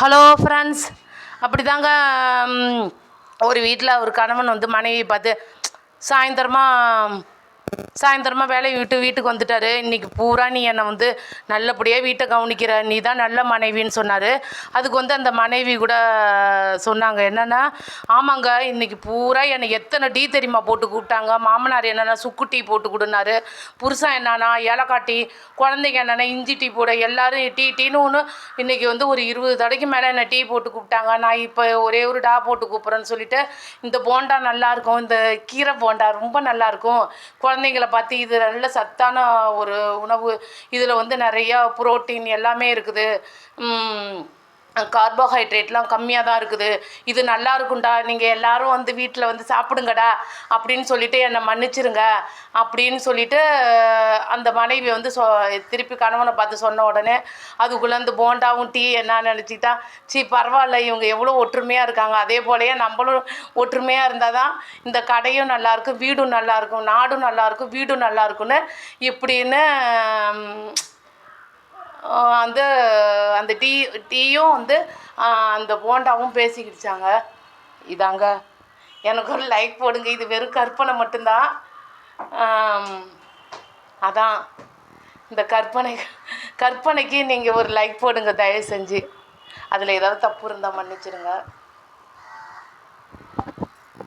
Hello friends, அப்படிதாங்க. ஒரு வீட்டில் ஒரு கணவன் வந்து மனைவி பார்த்து சாயந்தரமாக வேலையை விட்டு வீட்டுக்கு வந்துட்டார். இன்றைக்கி பூரா நீ என்னை வந்து நல்லபடியாக வீட்டை கவனிக்கிற, நீ தான் நல்ல மனைவின்னு சொன்னார். அதுக்கு வந்து அந்த மனைவி கூட சொன்னாங்க என்னென்னா, ஆமாங்க இன்றைக்கி பூரா என்னை எத்தனை டீ தெரியுமா போட்டு கூப்பிட்டாங்க. மாமனார் என்னென்னா சுக்கு டீ போட்டு கொடுனாரு, புருஷன் என்னன்னா ஏலக்காய் டீ, குழந்தைங்க என்னென்னா இஞ்சி டீ போட, எல்லோரும் டீன்னு ஒன்று இன்றைக்கி வந்து ஒரு 20 தடைக்கு மேலே என்னை டீ போட்டு கூப்பிட்டாங்க. நான் இப்போ ஒரே ஒரு டா போட்டு கூப்பிட்றேன்னு சொல்லிவிட்டு, இந்த போண்டா நல்லாயிருக்கும், இந்த கீரை போண்டா ரொம்ப நல்லாயிருக்கும், குழந்தைங்கள பார்த்து இது நல்ல சத்தான ஒரு உணவு, இதில் வந்து நிறையா புரோட்டீன் எல்லாமே இருக்குது, கார்போஹைட்ரேட்லாம் கம்மியாக தான் இருக்குது, இது நல்லா இருக்கும்டா, நீங்கள் எல்லோரும் வந்து வீட்டில் வந்து சாப்பிடுங்கடா அப்படின்னு சொல்லிவிட்டு என்னை மன்னிச்சிருங்க அப்படின்னு சொல்லிவிட்டு அந்த மனைவி வந்து திருப்பி கணவனை பார்த்து சொன்ன உடனே அதுக்குள்ளே அந்த போண்டாவும் டீ என்ன நினச்சிக்கிட்டா, பரவாயில்ல இவங்க எவ்வளோ ஒற்றுமையாக இருக்காங்க, அதே போலயே நம்மளும் ஒற்றுமையாக இருந்தால் தான் இந்த கடையும் நல்லாயிருக்கும், வீடும் நல்லாயிருக்கும், நாடும் நல்லாயிருக்கும், வீடும் நல்லாயிருக்குன்னு இப்படின்னு வந்து அந்த டீயும் வந்து அந்த போண்டாவும் பேசிக்கிடுச்சாங்க. இதாங்க, எனக்கு ஒரு லைக் போடுங்க. இது வெறும் கற்பனை மட்டும்தான். அதான் இந்த கற்பனைக்கு நீங்கள் ஒரு லைக் போடுங்க தயவு செஞ்சு. அதில் ஏதாவது தப்பு இருந்தால் மன்னிச்சிடுங்க.